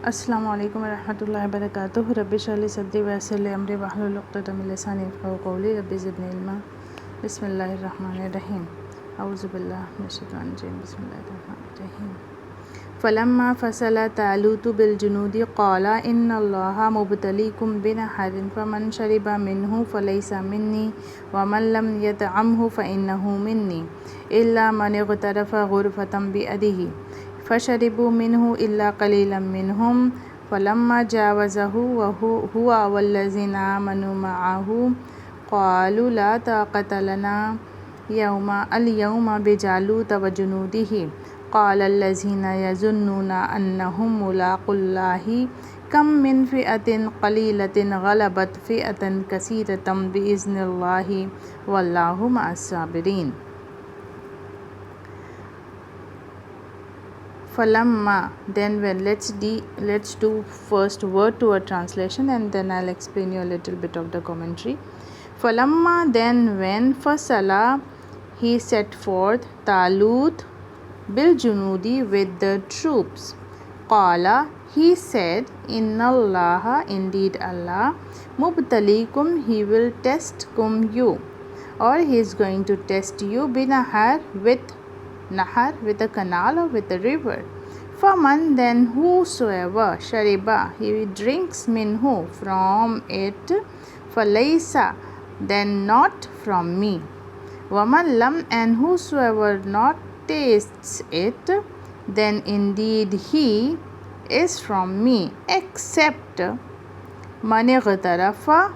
अस्सलामु अलैकुम वरहमतुल्लाहि वबरकातुहू रब्बि इश्रह ली सदरी वयस्सिर ली अमरी वहलुल उक़दतम मिन लिसानी यफ़क़हू क़ौली रब्बि ज़िदनी इल्मा बिस्मिल्लाहिर रहमानिर रहीम अऊज़ु बिल्लाहि मिनश शैतानिर रजीम बिस्मिल्लाहिर रहमानिर रहीम फ़लम्मा फ़सला तालूतु बिल जुनूदी क़ाला इन्नल्लाहा मुब्तलीकुम बिनहरिन फ़मन शरिबा मिन्हु फ़लैसा मिन्नी वमन लम यतअमहु फ़इन्नहु मिन्नी इल्ला मन इग़तरफ़ ग़ुरफ़तम बियदिही फ़शरिबू मिन्हु इल्ला क़लीलन मिन्हुम फ़लम्मा जावज़हु हुवा वल्लज़ीना आमनू मअहु क़ालू ला ताक़त लना अल-यौमा बिजालूत व जुनूदिही क़ालल्लज़ीना यज़ुन्नूना अन्नहुम मुलाक़ुल्लाहि कम मिन फ़िअतिन क़लीलतिन ग़लबत फ़िअतन कसीरतम बिइज़्निल्लाहि वल्लाहु मअस-साबिरीन। Falamma, then when. Let's do first word to word translation and then I'll explain you a little bit of the commentary. Falamma, then when. Fasala, he set forth. Talut bil junudi, with the troops. Qala, he said. Inna Allaha, indeed Allah. Mubtalikum, he will test you, or he is going to test you. Binahar, with nahar, with a canal or with a river. Faman, then whosoever. Shariba, he drinks. Minhu, from it. Falaysa, then not from me. Waman lam, and whosoever not tastes it, then indeed he is from me, except manigatarafa,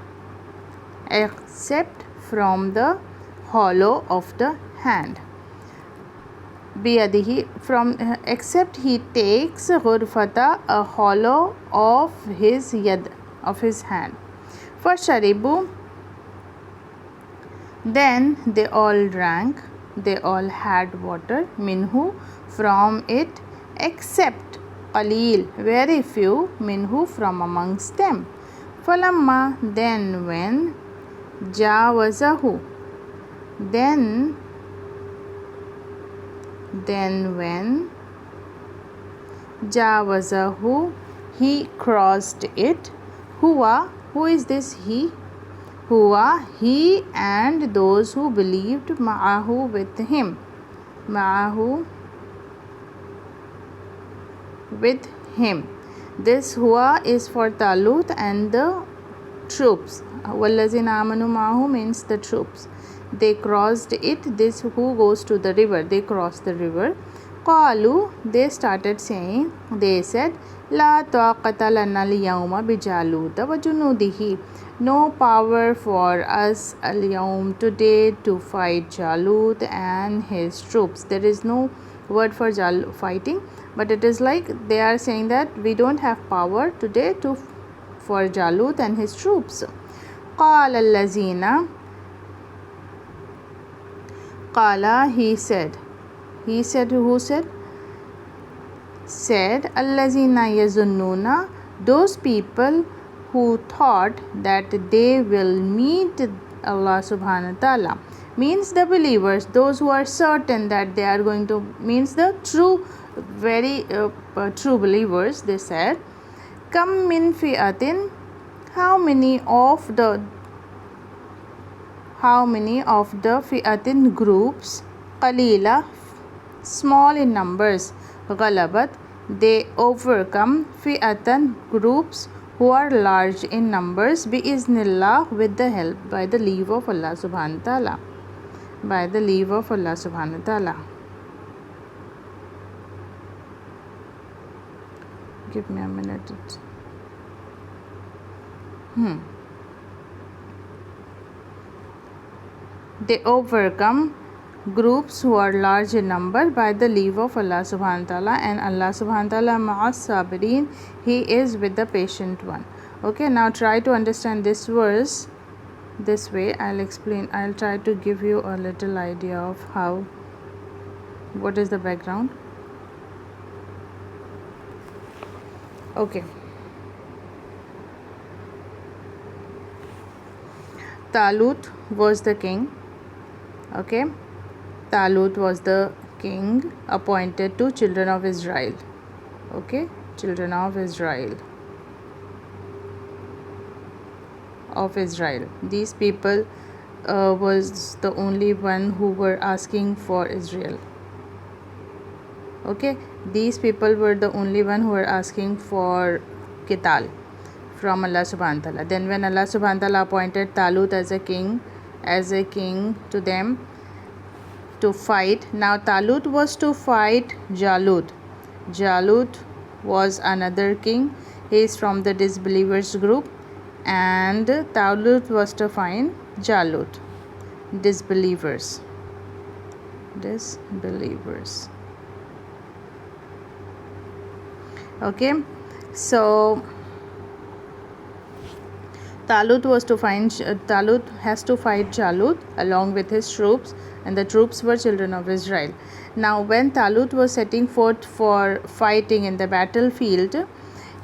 except from the hollow of the hand. Biyadihi, from except he takes ghurfata, a hollow of his yad, of his hand. For sharibu, then they all drank, they all had water. Minhu, from it. Except qaleel, very few. Minhu, from amongst them. Falamma, then when. Jawazahu, then when. Jawazahu, he crossed it. Huwa, who is this he? Huwa, he and those who believed. Ma'ahu, with him. Ma'ahu, with him. This huwa is for Talut and the troops. Wallazina amanu ma'ahu means the troops. They crossed it. This who goes to the river. They crossed the river. Qalu, they started saying. They said, La taqata lana al-yawma bijaluta wa junudihi. No power for us al-yawm, today, to fight Jalut and his troops. There is no word for fighting, but it is like they are saying that we don't have power today for Jalut and his troops. Qala allazina, Qala, he said. He said, who said? Said, allazina yazunnuna, those people who thought that they will meet Allah subhanahu wa ta'ala. Means the believers, those who are certain that they are going to, means the true, very true believers. They said, Kam min fi'atin, how many of the fi'atin groups, qalila, small in numbers, ghalabat, they overcome, fi'atan, groups who are large in numbers, bi'iznillah, with the help, by the leave of Allah subhanahu wa ta'ala. By the leave of Allah subhanahu wa ta'ala. Give me a minute. They overcome groups who are large in number by the leave of Allah subhanahu wa ta'ala, and Allah subhanahu wa ta'ala ma'as-sabirin, he is with the patient one. Okay, now try to understand this verse this way. I'll try to give you a little idea of what is the background. Okay, Talut was the king. Okay, Talut was the king appointed to children of Israel. Okay, children of Israel. These people was the only one who were asking for Israel. Okay, these people were the only one who were asking for Qital from Allah subhanahu wa ta'ala. Then when Allah subhanahu wa ta'ala appointed Talut as a king to them to fight. Now Talut was to fight Jalut. Jalut was another king. He is from the disbelievers group, and Talut was to find Jalut. Disbelievers. Okay, so Talut has to fight Jalut along with his troops, and the troops were children of Israel. Now when Talut was setting forth for fighting in the battlefield,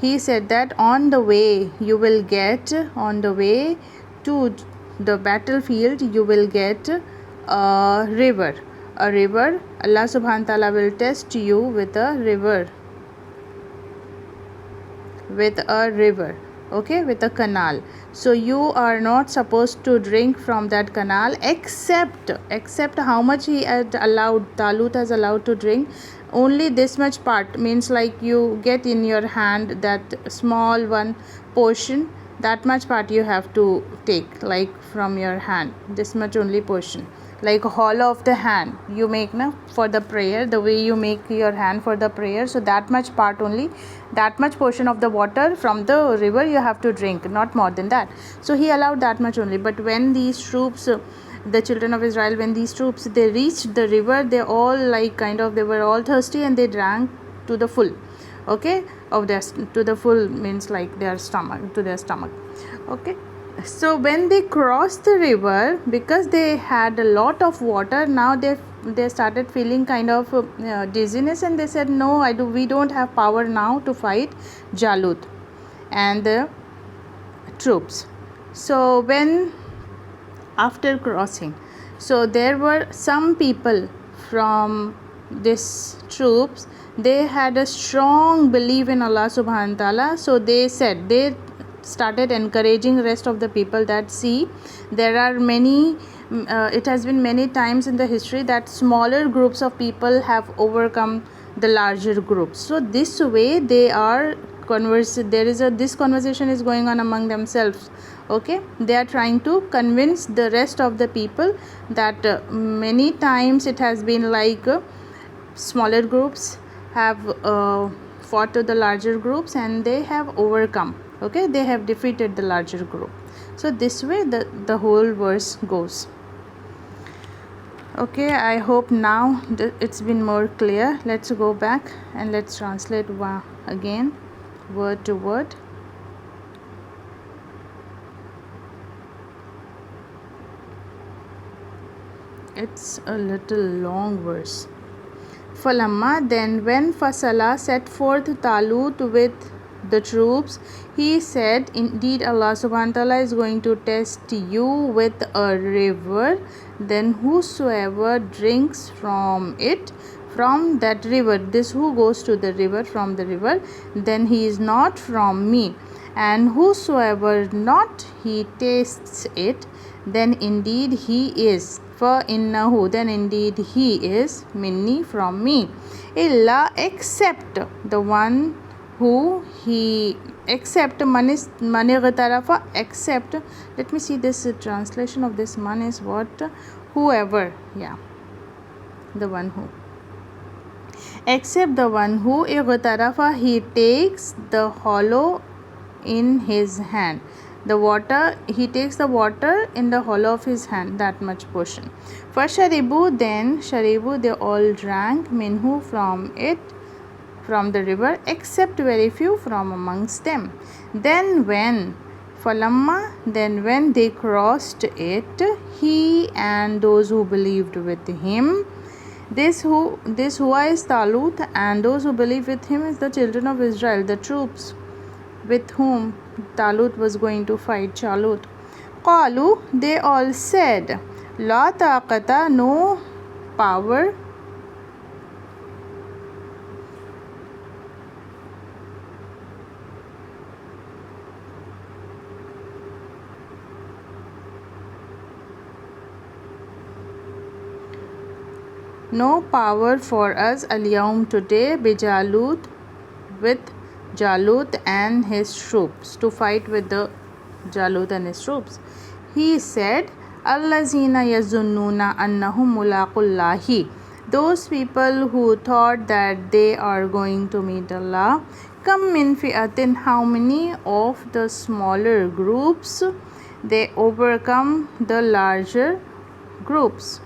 he said that on the way to the battlefield you will get a river. Allah subhanahu wa ta'ala will test you with a river, okay, with a canal. So you are not supposed to drink from that canal except how much he had allowed. Talut has allowed to drink only this much part, means like you get in your hand that small one portion, that much part you have to take, like from your hand, this much only portion, like hollow of the hand you make for the prayer, the way you make your hand for the prayer. So that much part only, that much portion of the water from the river you have to drink, not more than that. So he allowed that much only. But when these troops, the children of Israel, when these troops they reached the river, they all they were all thirsty, and they drank to the full, okay, to the full means like to their stomach. Okay, so when they crossed the river, because they had a lot of water, now they started feeling kind of dizziness, and they said, no, we don't have power now to fight Jalut and the troops. So when after crossing, so there were some people from these troops, they had a strong belief in Allah subhanahu wa ta'ala. So they started encouraging rest of the people that, see, there are many it has been many times in the history that smaller groups of people have overcome the larger groups. So this way they are this conversation is going on among themselves. Okay, they are trying to convince the rest of the people that many times it has been smaller groups have fought to the larger groups, and they have overcome. Okay, they have defeated the larger group. So this way the whole verse goes. Okay, I hope now it's been more clear. Let's go back and let's translate again, word to word. It's a little long verse. Falamma, then when Fasala set forth Talut with the troops, he said, indeed Allah subhanahu wa ta'ala is going to test you with a river, then whosoever drinks from that river, this who goes to the river, from the river, then he is not from me, and whosoever not he tastes it, then indeed he is, for innahu, then indeed he is, minni, from me, illa, except the one who he, except manightarafa, except, let me see this translation of this man is what, whoever, yeah, the one who, except the one who ightarafa, he takes the hollow in his hand, the water, he takes the water in the hollow of his hand, that much portion. Fasharibu, then sharibu, they all drank, minhu, from it, from the river, except very few from amongst them. Then when Falamma, then when they crossed it, he and those who believed with him, this who is Talut, and those who believe with him is the children of Israel, the troops with whom Talut was going to fight Jalut. Qalu, they all said, La taqata, no power, no power for us al-yawm today bijalut with Jalut and his troops, to fight with the Jalut and his troops. He said, Allazina yazunnuna annahum mulaqullahi, those people who thought that they are going to meet Allah. Kam min fi'atin, how many of the smaller groups they overcome the larger groups.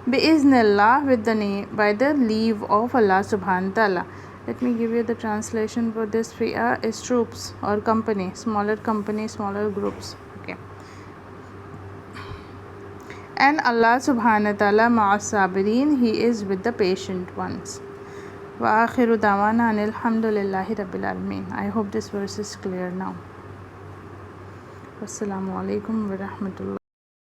Bi'iznillah, with the name, by the leave of Allah subhanahu wa ta'ala. Let me give you the translation for this. Fi'ah is troops or company, smaller groups. Okay. And Allah subhanahu wa ta'ala ma'as sabirin, he is with the patient ones. Wa akhiru dawana anil hamdulillahi rabbil alamin. I hope this verse is clear now. Wassalamu alaikum wa rahmatullah.